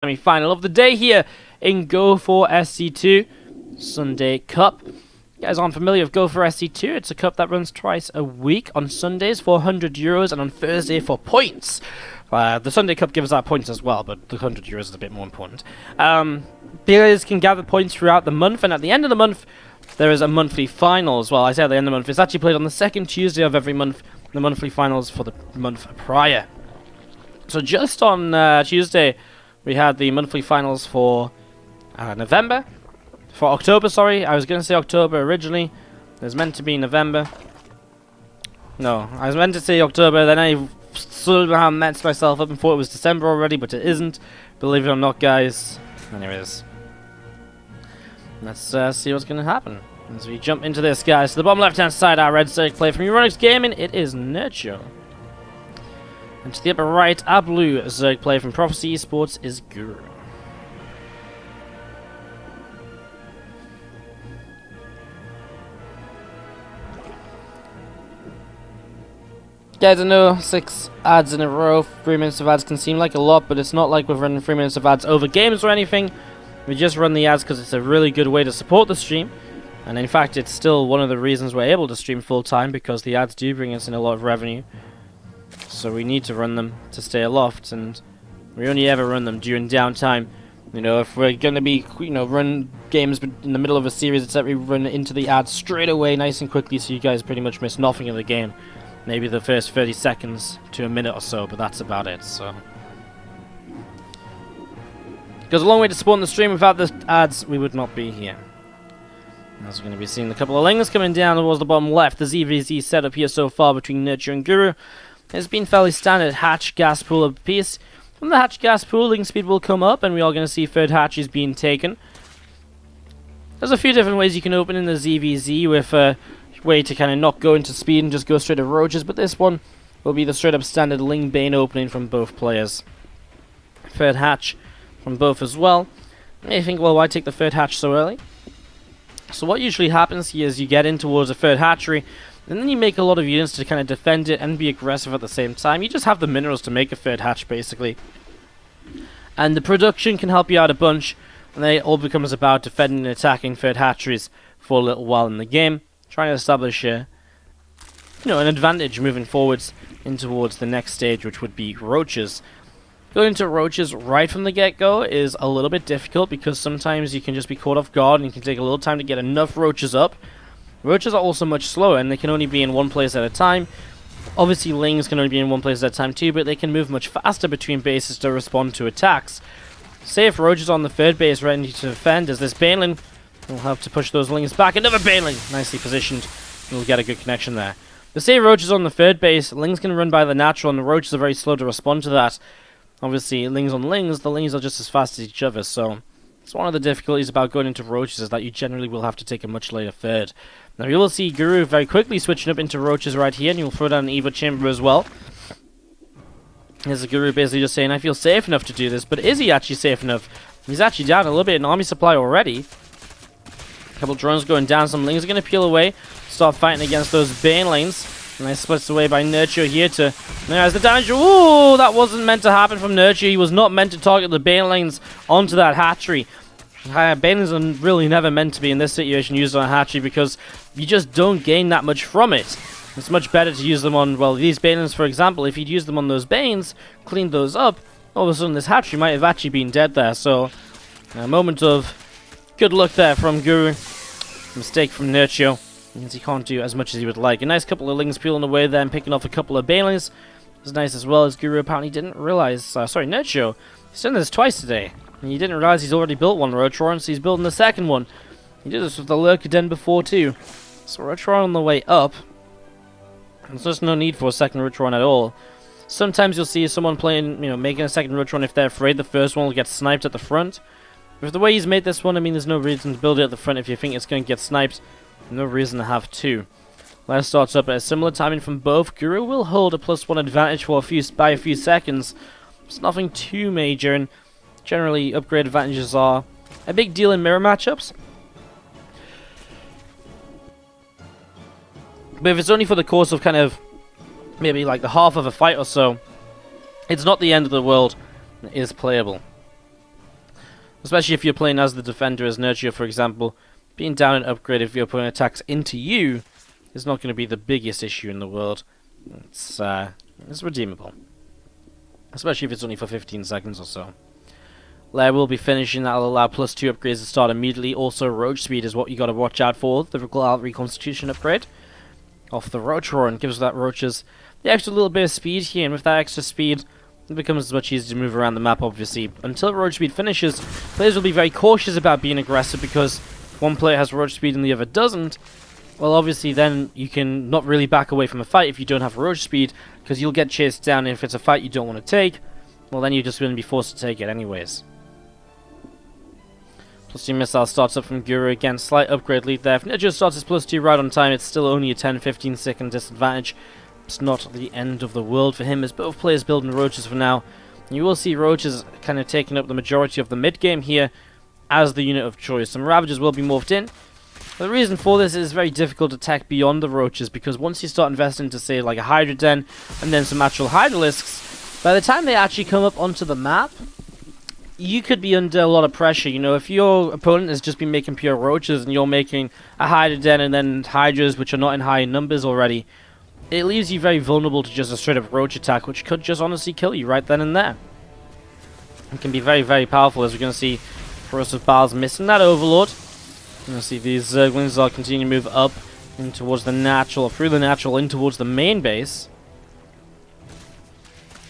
Semi-final of the day here in GO4SC2 Sunday Cup. You guys aren't familiar with GO4SC2, it's a cup that runs twice a week, on Sundays for €100 and on Thursday for points. The Sunday Cup gives out points as well, but the €100 is a bit more important. Players can gather points throughout the month, and at the end of the month there is a monthly final as well. I say at the end of the month, it's actually played on the second Tuesday of every month, the monthly finals for the month prior. So just on Tuesday we had the monthly finals for October, sorry. I was going to say October originally. It was meant to be November. No, I was meant to say October, then I somehow messed myself up and thought it was December already, but it isn't. Believe it or not, guys. Anyways, let's see what's going to happen as we jump into this, guys. So the bottom left-hand side, our red circle play from Euronics Gaming, it is Nerchio. And to the upper right, our blue Zerg play from Prophecy Esports is Guru. Guys, I know 6 ads in a row, 3 minutes of ads can seem like a lot, but it's not like we're running 3 minutes of ads over games or anything. We just run the ads because it's a really good way to support the stream. And in fact, it's still one of the reasons we're able to stream full time, because the ads do bring us in a lot of revenue. So we need to run them to stay aloft, and we only ever run them during downtime. You know, if we're going to be, run games in the middle of a series, it's that we run into the ads straight away, nice and quickly, so you guys pretty much miss nothing of the game. Maybe the first 30 seconds to a minute or so, but that's about it, so. Goes a long way to supporting the stream. Without the ads, we would not be here. As we're going to be seeing a couple of lings coming down towards the bottom left. The ZvZ setup here so far between Nerchio and Guru has been fairly standard. Hatch, gas pool of piece. From the hatch gas pool, ling speed will come up, and we are going to see third hatches being taken. There's a few different ways you can open in the ZvZ with a way to kind of not go into speed and just go straight to roaches, but this one will be the straight up standard ling bane opening from both players. Third hatch from both as well. You may think, well, why take the third hatch so early? So what usually happens here is you get in towards a third hatchery, and then you make a lot of units to kind of defend it and be aggressive at the same time. You just have the minerals to make a third hatch, basically. And the production can help you out a bunch, and then it all becomes about defending and attacking third hatcheries for a little while in the game, trying to establish an advantage moving forwards in towards the next stage, which would be roaches. Going into roaches right from the get-go is a little bit difficult, because sometimes you can just be caught off guard and it can take a little time to get enough roaches up. Roaches are also much slower, and they can only be in one place at a time. Obviously, lings can only be in one place at a time too, but they can move much faster between bases to respond to attacks. Say if roaches on the third base ready to defend, as this baneling will have to push those lings back. Another baneling, nicely positioned. We'll get a good connection there. But say roaches on the third base, lings can run by the natural, and the roaches are very slow to respond to that. Obviously, lings on lings, the lings are just as fast as each other, so it's one of the difficulties about going into roaches, is that you generally will have to take a much later third. Now you will see Guru very quickly switching up into roaches right here, and you'll throw down an Evo Chamber as well. Here's the Guru basically just saying, I feel safe enough to do this, but is he actually safe enough? He's actually down a little bit in army supply already. A couple drones going down, some lings are going to peel away, start fighting against those banelings. Nice splits away by Nerchio here to... There's the damage. Ooh, that wasn't meant to happen from Nerchio. He was not meant to target the banelings onto that hatchery. Banelings are really never meant to be in this situation used on a hatchery, because you just don't gain that much from it. It's much better to use them on, well, these banelings, for example. If you'd use them on those banes, cleaned those up, all of a sudden this hatchery might have actually been dead there. So, a moment of good luck there from Guru. Mistake from Nerchio, because he can't do as much as he would like. A nice couple of lings peeling away there and picking off a couple of banelings. It's nice as well, as Guru apparently didn't realize... Nerchio, he's done this twice today. And he didn't realize he's already built one Roachron, so he's building the second one. He did this with the Lurker Den before too. So Roachron on the way up. There's just no need for a second Roachron at all. Sometimes you'll see someone playing, making a second Roachron if they're afraid the first one will get sniped at the front. With the way he's made this one, I mean, there's no reason to build it at the front if you think it's going to get sniped. No reason to have two. Let's start up at a similar timing from both. Guru will hold a +1 advantage for by a few seconds. It's nothing too major, and generally upgrade advantages are a big deal in mirror matchups. But if it's only for the course of kind of maybe like the half of a fight or so, it's not the end of the world. It is playable. Especially if you're playing as the defender, as Nerchio, for example. Being down an upgrade if your opponent attacks into you is not going to be the biggest issue in the world. It's redeemable. Especially if it's only for 15 seconds or so. Lair will be finishing. That'll allow +2 upgrades to start immediately. Also, roach speed is what you got to watch out for. The reconstitution upgrade off the roach roar and gives that roaches the extra little bit of speed here. And with that extra speed, it becomes much easier to move around the map, obviously. Until roach speed finishes, players will be very cautious about being aggressive because if one player has roach speed and the other doesn't, well, obviously then you can not really back away from a fight if you don't have roach speed, because you'll get chased down. And if it's a fight you don't want to take, well, then you're just going to be forced to take it anyways. +2 missile starts up from Guru again. Slight upgrade lead there. If Nerchio starts his +2 right on time, it's still only a 10-15 second disadvantage. It's not the end of the world for him, as both players building roaches for now. And you will see roaches kind of taking up the majority of the mid game here as the unit of choice. Some Ravagers will be morphed in. The reason for this is very difficult to tech beyond the roaches, because once you start investing into, say, like a Hydra Den and then some actual Hydralisks, by the time they actually come up onto the map, you could be under a lot of pressure. You know, if your opponent has just been making pure roaches and you're making a Hydra Den and then Hydras which are not in high numbers already, it leaves you very vulnerable to just a straight up roach attack, which could just honestly kill you right then and there. It can be very, very powerful, as we're going to see Corrosive Bowels missing that Overlord. You're going to see these Zerglings are continuing to move up in towards the natural, or through the natural, in towards the main base.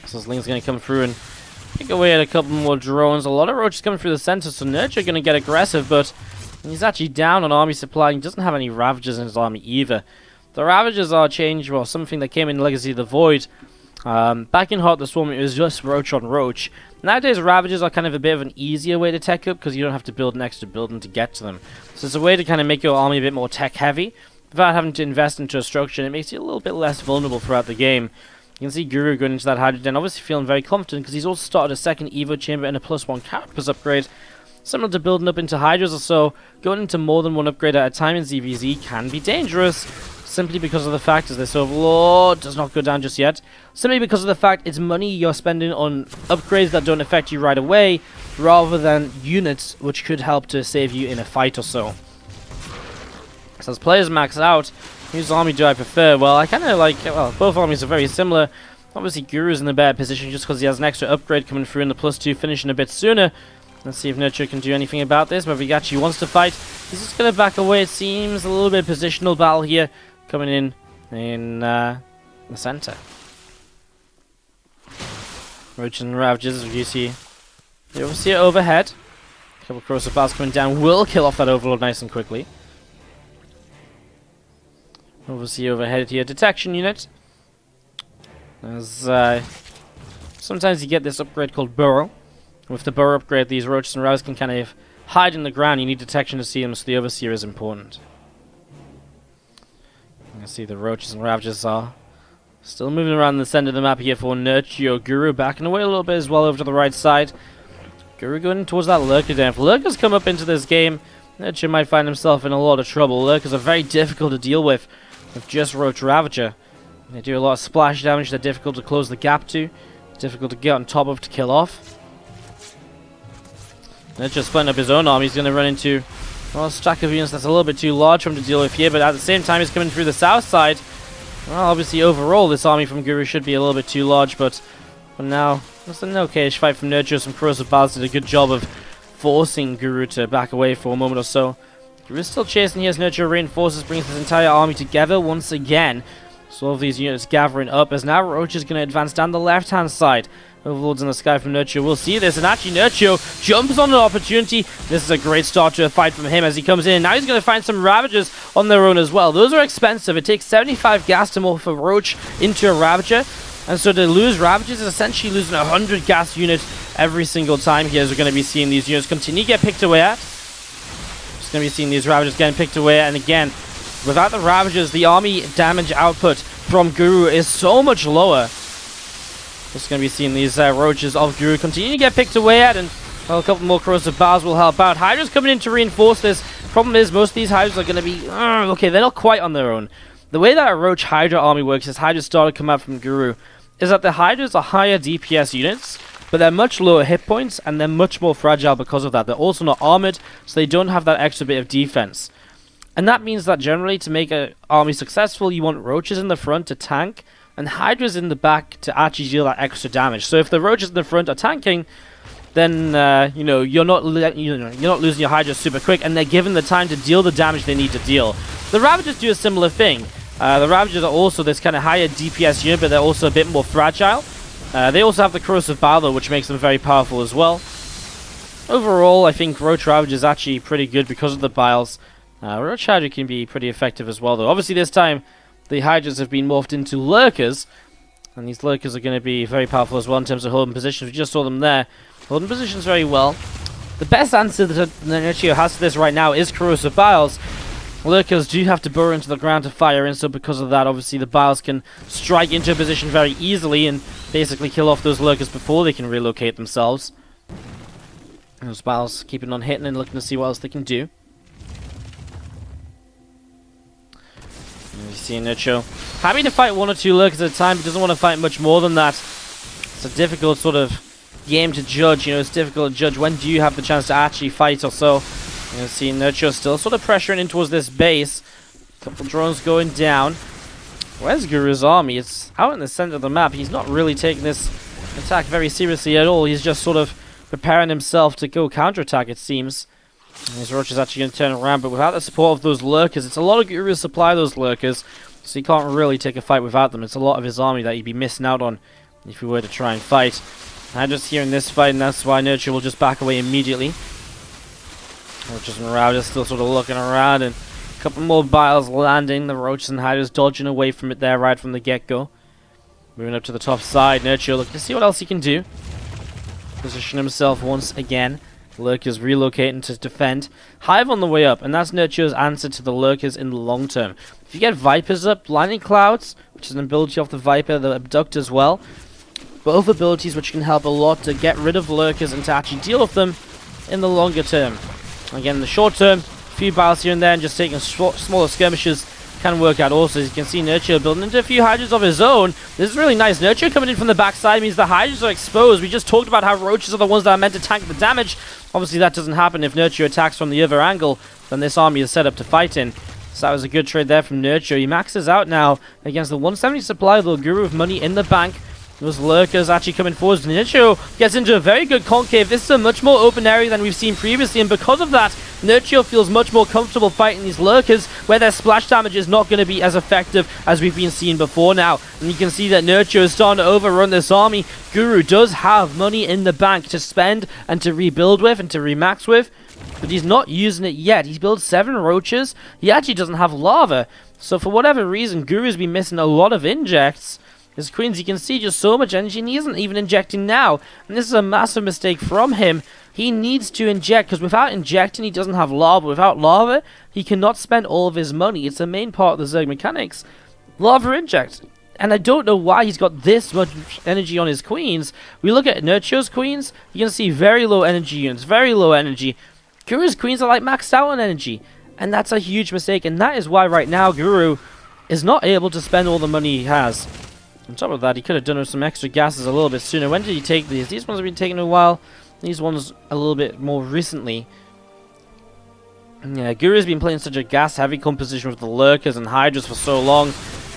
So Zling's going to come through and pick away at a couple more drones. A lot of roaches coming through the center, so Nerchio going to get aggressive, but he's actually down on army supply. He doesn't have any Ravagers in his army either. The Ravagers are changed, well, something that came in Legacy of the Void. Back in Heart of the Swarm, it was just roach on roach. Nowadays, Ravagers are kind of a bit of an easier way to tech up, because you don't have to build an extra building to get to them. So it's a way to kind of make your army a bit more tech heavy without having to invest into a structure, and it makes you a little bit less vulnerable throughout the game. You can see Guru going into that Hydra Den, obviously feeling very confident, because he's also started a second Evo Chamber and a +1 Carapace upgrade. Similar to building up into Hydras or so, going into more than one upgrade at a time in ZvZ can be dangerous, simply because of the fact that this Overlord does not go down just yet. Simply because of the fact it's money you're spending on upgrades that don't affect you right away, rather than units which could help to save you in a fight or so. So as players max out, whose army do I prefer? Well, I kind of like, well, both armies are very similar. Obviously, Guru's in the better position just because he has an extra upgrade coming through in the +2, finishing a bit sooner. Let's see if Nerchio can do anything about this, whether he actually wants to fight. He's just going to back away. It seems a little bit of positional battle here coming in the center. Roaches and Ravagers, as you see. You see it overhead. A couple of Corrosive Bowels coming down will kill off that Overlord nice and quickly. Obviously overhead here, detection unit. As sometimes you get this upgrade called Burrow. With the Burrow upgrade, these roaches and Ravagers can kind of hide in the ground. You need detection to see them, so the Overseer is important. You can see the roaches and Ravagers are still moving around the center of the map here for Nerchio. Guru backing away a little bit as well over to the right side. Guru going towards that Lurker Den. If Lurkers come up into this game, Nerchio might find himself in a lot of trouble. Lurkers are very difficult to deal with just Roach Ravager. They do a lot of splash damage. They're difficult to close the gap to. Difficult to get on top of to kill off. Nerchio splitting up his own army. He's going to run into a stack of units that's a little bit too large for him to deal with here, but at the same time he's coming through the south side. Well, obviously overall this army from Guru should be a little bit too large, but for now, it's an okay-ish fight from Nerchio. Some Corrosive Bowels did a good job of forcing Guru to back away for a moment or so. Guru is still chasing here as Nerchio reinforces, brings his entire army together once again. So all of these units gathering up as now Roach is going to advance down the left-hand side. Overlords in the sky from Nerchio. We'll see this, and actually Nerchio jumps on an opportunity. This is a great start to a fight from him as he comes in. Now he's going to find some Ravagers on their own as well. Those are expensive. It takes 75 gas to morph a Roach into a Ravager, and so to lose Ravagers is essentially losing 100 gas units every single time here, as we're going to be seeing these units continue to get picked away at. Just going to be seeing these Ravagers getting picked away at, and again, without the Ravagers, the army damage output from Guru is so much lower. Just going to be seeing these Roaches of Guru continue to get picked away at, and well, a couple more Corrosive Bowels will help out. Hydra's coming in to reinforce this. Problem is, most of these Hydras are going to be... okay, they're not quite on their own. The way that a Roach Hydra army works, as Hydra started to come out from Guru, is that the Hydras are higher DPS units, but they're much lower hit points, and they're much more fragile because of that. They're also not armored, so they don't have that extra bit of defense. And that means that generally, to make an army successful, you want roaches in the front to tank, and hydras in the back to actually deal that extra damage. So if the roaches in the front are tanking, then you're not losing your hydras super quick, and they're given the time to deal the damage they need to deal. The Ravagers do a similar thing. The Ravagers are also this kind of higher DPS unit, but they're also a bit more fragile. They also have the Corrosive Bile, though, which makes them very powerful as well. Overall, I think Roach Ravager is actually pretty good because of the Biles. Roach Hydra can be pretty effective as well, though. Obviously, this time, the Hydras have been morphed into Lurkers, and these Lurkers are going to be very powerful as well in terms of holding positions. We just saw them there. Holding positions very well. The best answer that Nerchio has to this right now is Corrosive Biles. Lurkers do have to burrow into the ground to fire in, so because of that, obviously, the Biles can strike into a position very easily and basically kill off those Lurkers before they can relocate themselves. Those Biles keeping on hitting and looking to see what else they can do. You see Nerchio happy to fight 1 or 2 Lurkers at a time, but doesn't want to fight much more than that. It's a difficult sort of game to judge. It's difficult to judge when do you have the chance to actually fight or so. You see Nerchio still sort of pressuring in towards this base. Couple drones going down. Where's Guru's army? It's out in the center of the map. He's not really taking this attack very seriously at all. He's just sort of preparing himself to go counterattack, it seems. And his Roach is actually going to turn around, but without the support of those Lurkers, it's a lot of Guru's supply, those Lurkers, so he can't really take a fight without them. It's a lot of his army that he'd be missing out on if he were to try and fight. I'm just here in this fight, and that's why Nerchio will just back away immediately. Roaches and Ravagers still sort of looking around, and a couple more Biles landing. The Roaches and Hydras dodging away from it there right from the get-go. Moving up to the top side, Nerchio looking to see what else he can do. Position himself once again. Lurkers relocating to defend. Hive on the way up, and that's Nerchio's answer to the Lurkers in the long term. If you get Vipers up, Blinding Clouds, which is an ability off the Viper, the Abduct as well. Both abilities which can help a lot to get rid of Lurkers and to actually deal with them in the longer term. Again, in the short term, a few Biles here and there and just taking smaller skirmishes can work out also. As you can see, Nerchio building into a few Hydras of his own. This is really nice. Nerchio coming in from the backside means the Hydras are exposed. We just talked about how Roaches are the ones that are meant to tank the damage. Obviously, that doesn't happen if Nerchio attacks from the other angle. Then this army is set up to fight in. So that was a good trade there from Nerchio. He maxes out now against the 170 supply, though Guru with money in the bank. Those Lurkers actually coming forward. Nerchio gets into a very good concave. This is a much more open area than we've seen previously, and because of that, Nerchio feels much more comfortable fighting these Lurkers, where their splash damage is not going to be as effective as we've been seeing before now. And you can see that Nerchio is starting to overrun this army. Guru does have money in the bank to spend and to rebuild with and to remax with, but he's not using it yet. He's built 7 Roaches. He actually doesn't have lava. So for whatever reason, Guru's been missing a lot of injects. His Queens, you can see just so much energy, and he isn't even injecting now. And this is a massive mistake from him. He needs to inject, because without injecting, he doesn't have lava. Without lava, he cannot spend all of his money. It's the main part of the Zerg mechanics. Lava inject. And I don't know why he's got this much energy on his Queens. We look at Nerchio's Queens, you can see very low energy units, very low energy. Guru's Queens are like maxed out on energy. And that's a huge mistake, and that is why right now Guru is not able to spend all the money he has. On top of that, he could have done with some extra gases a little bit sooner. When did he take these? These ones have been taking a while. These ones a little bit more recently. Yeah, Guru's been playing such a gas-heavy composition with the Lurkers and Hydras for so long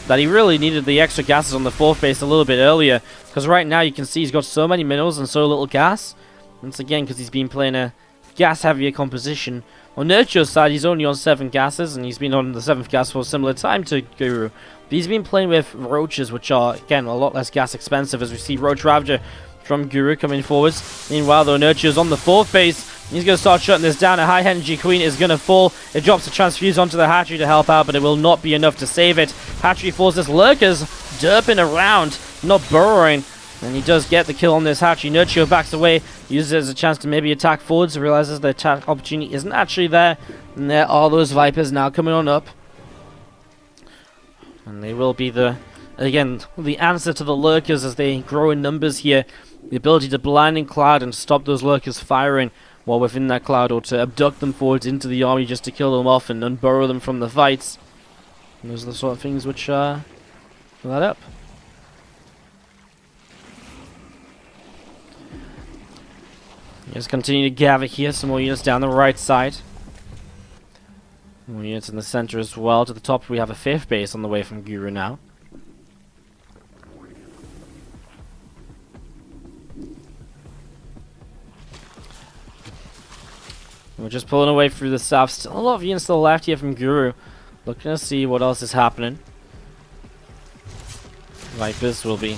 that he really needed the extra gases on the 4th base a little bit earlier. Because right now you can see he's got so many minerals and so little gas. Once again, because he's been playing a gas-heavier composition. On Nerchio's side, he's only on 7 gases, and he's been on the 7th gas for a similar time to Guru. But he's been playing with Roaches, which are, again, a lot less gas expensive, as we see Roach Ravager from Guru coming forwards. Meanwhile, though, Nerchio's on the 4th base. He's going to start shutting this down. A high energy Queen is going to fall. It drops a transfuse onto the Hatchery to help out, but it will not be enough to save it. Hatchery falls. This Lurker's derping around, not burrowing. And he does get the kill on this Hatchery. Nerchio backs away, uses it as a chance to maybe attack forwards, realizes the attack opportunity isn't actually there. And there are those Vipers now coming on up. And they will be the, again, the answer to the Lurkers as they grow in numbers here. The ability to blinding cloud and stop those Lurkers firing while within that cloud, or to abduct them forwards into the army just to kill them off and unburrow them from the fights. And those are the sort of things which fill that up. Just continue to gather here. Some more units down the right side. More units in the center as well. To the top, we have a 5th base on the way from Guru now. We're just pulling away through the south. Still a lot of units still left here from Guru. Looking to see what else is happening. Vipers will be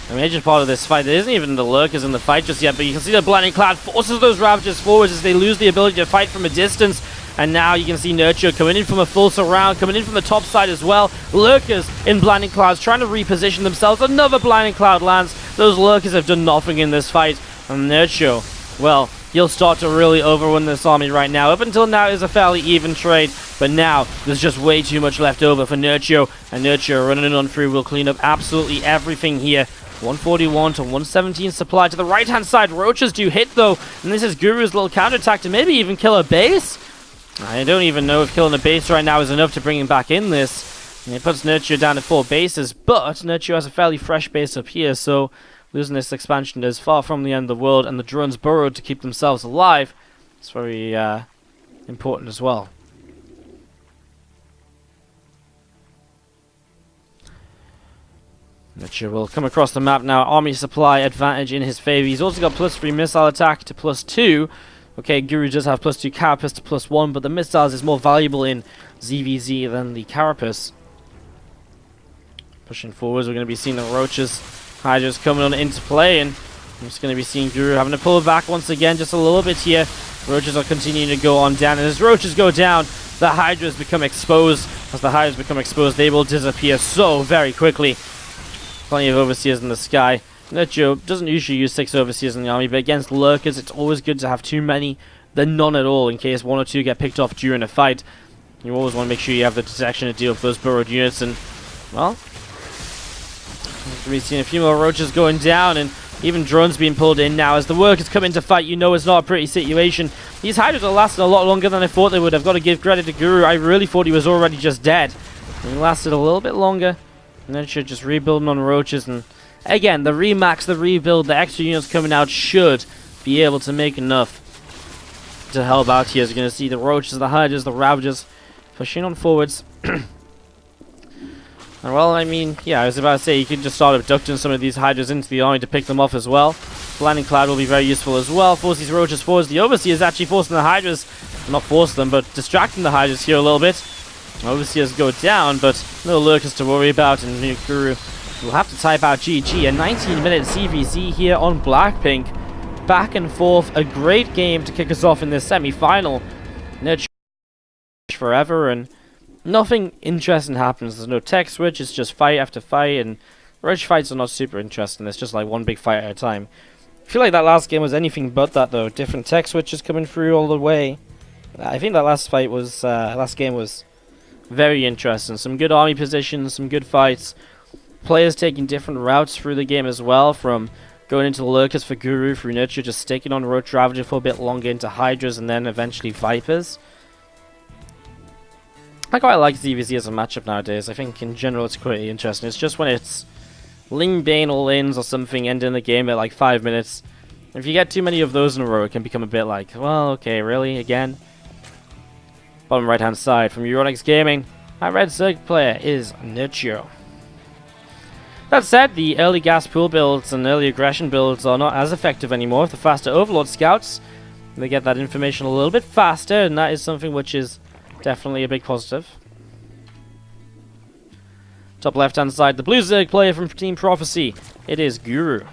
a major part of this fight. There isn't even the Lurkers in the fight just yet, but you can see the Blinding Cloud forces those Ravagers forwards as they lose the ability to fight from a distance. And now you can see Nerchio coming in from a full surround, coming in from the top side as well. Lurkers in Blinding Clouds trying to reposition themselves. Another Blinding Cloud lands. Those Lurkers have done nothing in this fight. And Nerchio, well, he'll start to really overrun this army right now. Up until now is a fairly even trade, but now there's just way too much left over for Nerchio. And Nerchio running on through will clean up absolutely everything here. 141 to 117 supply to the right-hand side. Roaches do hit though, and this is Guru's little counterattack to maybe even kill a base. I don't even know if killing a base right now is enough to bring him back in this. And it puts Nerchio down to 4 bases, but Nerchio has a fairly fresh base up here, so losing this expansion is far from the end of the world, and the drones burrowed to keep themselves alive. It's very important as well. Nerchio will come across the map now. Army supply advantage in his favor. He's also got +3 missile attack to +2. Okay, Guru does have +2 carapace to +1, but the missiles is more valuable in ZvZ than the carapace. Pushing forwards, we're going to be seeing the Roaches, Hydras coming on into play, and I'm just going to be seeing Guru having to pull back once again, just a little bit here. Roaches are continuing to go on down, and as Roaches go down, the Hydras become exposed. As the Hydras become exposed, they will disappear so very quickly. Plenty of Overseers in the sky. Nerchio doesn't usually use 6 Overseers in the army, but against Lurkers, it's always good to have too many than none at all in case 1 or 2 get picked off during a fight. You always want to make sure you have the detection to deal with those burrowed units, and, well, we've seen a few more Roaches going down, and even drones being pulled in now. As the workers come in to fight, you know it's not a pretty situation. These Hydras are lasting a lot longer than I thought they would. I've got to give credit to Guru. I really thought he was already just dead. He lasted a little bit longer, and then should just rebuilding on Roaches, and again, the remax, the rebuild, the extra units coming out should be able to make enough to help out here. As you're going to see the Roaches, the Hydras, the Ravagers pushing on forwards. And well, I mean, yeah, I was about to say you could just start abducting some of these Hydras into the army to pick them off as well. Blinding Cloud will be very useful as well. Force these Roaches forwards. The Overseer is actually forcing the Hydras, not force them, but distracting the Hydras here a little bit. Overseers go down, but no Lurkers to worry about, and Guru will have to type out GG. A 19-minute ZvZ here on Blackpink. Back and forth, a great game to kick us off in this semi-final. Nerchio forever, and nothing interesting happens. There's no tech switch, it's just fight after fight, and Roach fights are not super interesting. It's just like one big fight at a time. I feel like that last game was anything but that though. Different tech switches coming through all the way. I think that last game was very interesting. Some good army positions, some good fights. Players taking different routes through the game as well, from going into the Lurkers for Guru, through Nerchio, just sticking on Roach Ravager for a bit longer into Hydras, and then eventually Vipers. I quite like ZvZ as a matchup nowadays. I think in general it's quite interesting. It's just when it's Ling Bane all-ins or something ending the game at like 5 minutes. If you get too many of those in a row, it can become a bit like, well, okay, really? Again? Bottom right-hand side from Euronix Gaming, our red Zerg player is Nerchio. That said, the early gas pool builds and early aggression builds are not as effective anymore with the faster Overlord Scouts. They get that information a little bit faster, and that is something which is definitely a big positive. Top left-hand side, the blue Zerg player from Team Prophecy. It is Guru.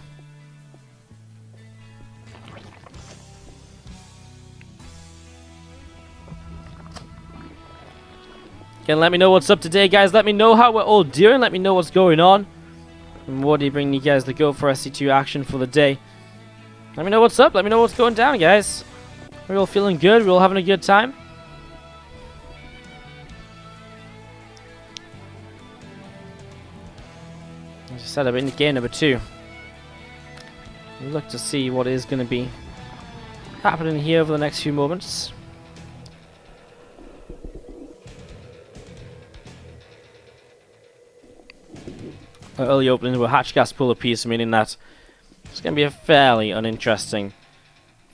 Again, let me know what's up today, guys. Let me know how we're all doing. Let me know what's going on. And Wardy bringing you guys the GO4SC2 action for the day. Let me know what's up. Let me know what's going down, guys. We're all feeling good. We're all having a good time. As I said, I'm in game number 2. We look to see what is going to be happening here over the next few moments. Early opening with a hatch gas pool apiece, meaning that it's going to be a fairly uninteresting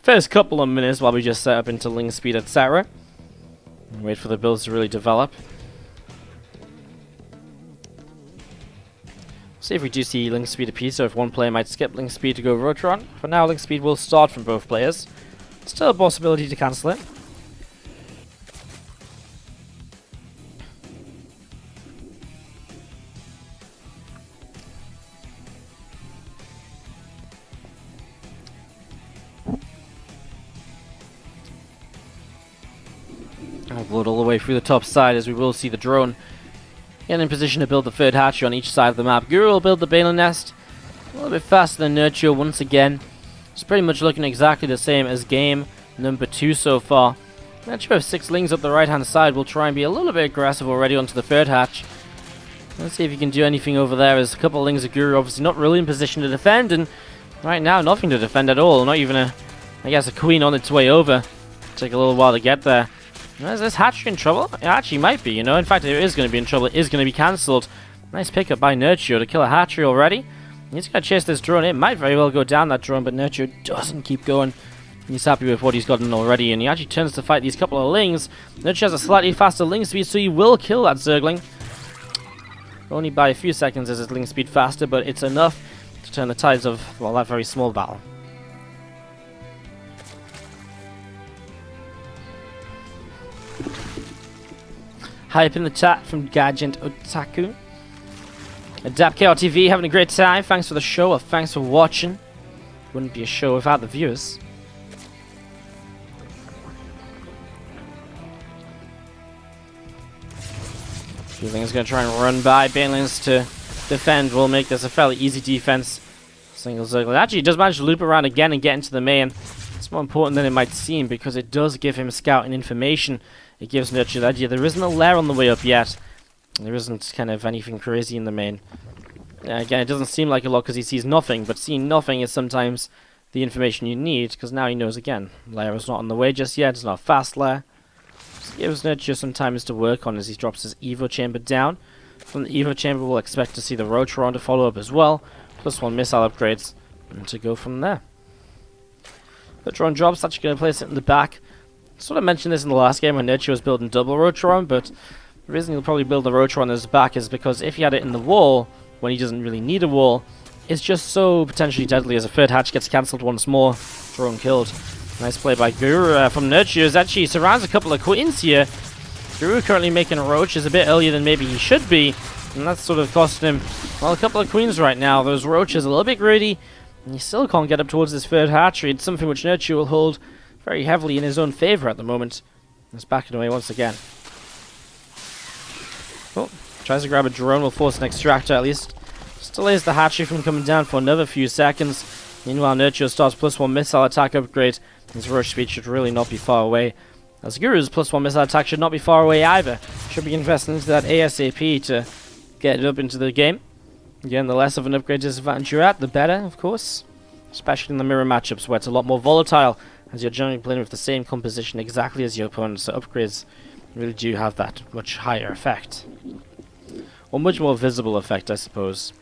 first couple of minutes while we just set up into Ling speed, etc. Wait for the builds to really develop. See if we do see Ling speed appear, so if one player might skip Ling speed to go Rotron. For now, Ling speed will start from both players. Still a possibility to cancel it. I've loaded all the way through the top side, as we will see the drone get in position to build the third hatchery on each side of the map. Guru will build the Balan nest a little bit faster than Nerchio once again. It's pretty much looking exactly the same as game number 2 so far. Nerchio with 6 lings up the right hand side will try and be a little bit aggressive already onto the third hatch. Let's see if he can do anything over there, as a couple of lings of Guru obviously not really in position to defend, and right now nothing to defend at all. Not even a queen on its way over. Take a little while to get there. Is this hatchery in trouble? It actually might be, you know. In fact, it is going to be in trouble. It is going to be cancelled. Nice pickup by Nerchio to kill a hatchery already. He's going to chase this drone. It might very well go down, that drone, but Nerchio doesn't keep going. He's happy with what he's gotten already, and he actually turns to fight these couple of lings. Nerchio has a slightly faster ling speed, so he will kill that Zergling. Only by a few seconds is his ling speed faster, but it's enough to turn the tides of, well, that very small battle. Hype in the chat from Gadget Otaku. Adapt KRTV, having a great time. Thanks for the show, or thanks for watching. Wouldn't be a show without the viewers. Feeling is going to try and run by. Banelings to defend will make this a fairly easy defense. Single circle. Actually, he does manage to loop around again and get into the main. It's more important than it might seem, because it does give him scouting information. It gives Nerchio the idea there isn't a lair on the way up yet. There isn't kind of anything crazy in the main. Again, it doesn't seem like a lot because he sees nothing, but seeing nothing is sometimes the information you need, because now he knows again. Lair is not on the way just yet, it's not a fast lair. Just gives Nerchio some time to work on as he drops his Evo chamber down. From the Evo chamber, we'll expect to see the Rotron to follow up as well, plus 1 missile upgrades, and to go from there. Rotron drops, actually going to place it in the back. Sort of mentioned this in the last game when Nerchio was building double Rotron, but the reason he'll probably build the Rotron in his back is because if he had it in the wall, when he doesn't really need a wall, it's just so potentially deadly as a third hatch gets cancelled once more. Drone killed. Nice play by Guru from Nerchio, as actually surrounds a couple of queens here. Guru currently making roaches a bit earlier than maybe he should be, and that's sort of costing him, well, a couple of queens right now. Those roaches a little bit greedy, and he still can't get up towards his third hatchery. It's something which Nerchio will hold very heavily in his own favor at the moment. He's backing away once again. Oh, tries to grab a drone, will force an extractor at least. Still delays the hatchery from coming down for another few seconds. Meanwhile, Nerchio starts +1 missile attack upgrade. His rush speed should really not be far away. As Guru's +1 missile attack should not be far away either. Should be investing into that ASAP to get it up into the game. Again, the less of an upgrade disadvantage you're at, the better, of course. Especially in the mirror matchups where it's a lot more volatile, as you're generally playing with the same composition exactly as your opponent, so upgrades really do have that much higher effect. Or much more visible effect, I suppose.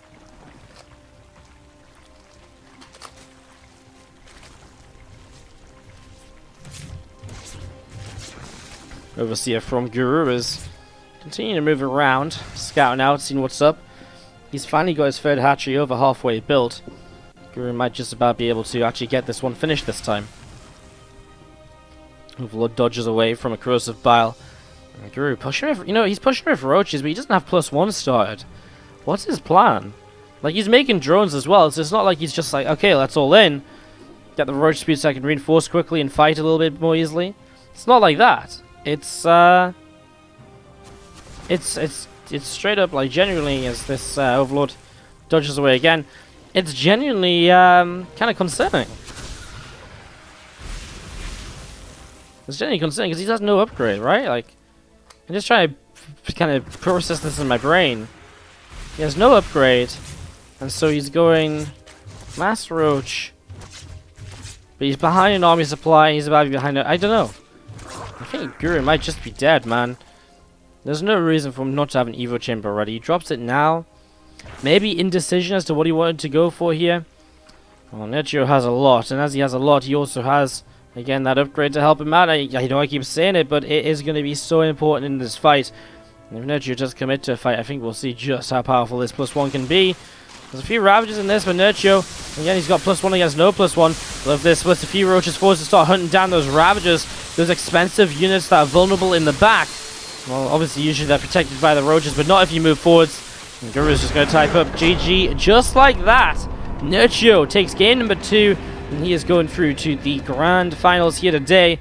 Overseer from Guru is continuing to move around, scouting out, seeing what's up. He's finally got his third hatchery over halfway built. Guru might just about be able to actually get this one finished this time. Overlord dodges away from a corrosive bile. And Guru pushing with, he's pushing with roaches, but he doesn't have +1 started. What's his plan? Like, he's making drones as well, so it's not like he's just like, okay, let's all in. Get the roach speed so I can reinforce quickly and fight a little bit more easily. It's not like that. It's straight up, like, genuinely, as this Overlord dodges away again, it's genuinely kind of concerning. It's genuinely concerning because he has no upgrade, right? Like, I'm just trying to kind of process this in my brain. He has no upgrade, and so he's going Mass Roach, but he's behind an army supply. He's about to be behind it. I don't know. I think Guru might just be dead, man. There's no reason for him not to have an Evo chamber already. He drops it now. Maybe indecision as to what he wanted to go for here. Well, Nerchio has a lot, and as he has a lot, he also has Again, that upgrade to help him out. I know I keep saying it, but it is going to be so important in this fight. And if Nerchio does commit to a fight, I think we'll see just how powerful this +1 can be. There's a few Ravages in this, but Nerchio, again, he's got +1 against no +1. But if this was a few Roaches forced to start hunting down those Ravagers, those expensive units that are vulnerable in the back, well, obviously, usually they're protected by the Roaches, but not if you move forwards. And Guru's just going to type up GG just like that. Nerchio takes game number 2, and he is going through to the grand finals here today.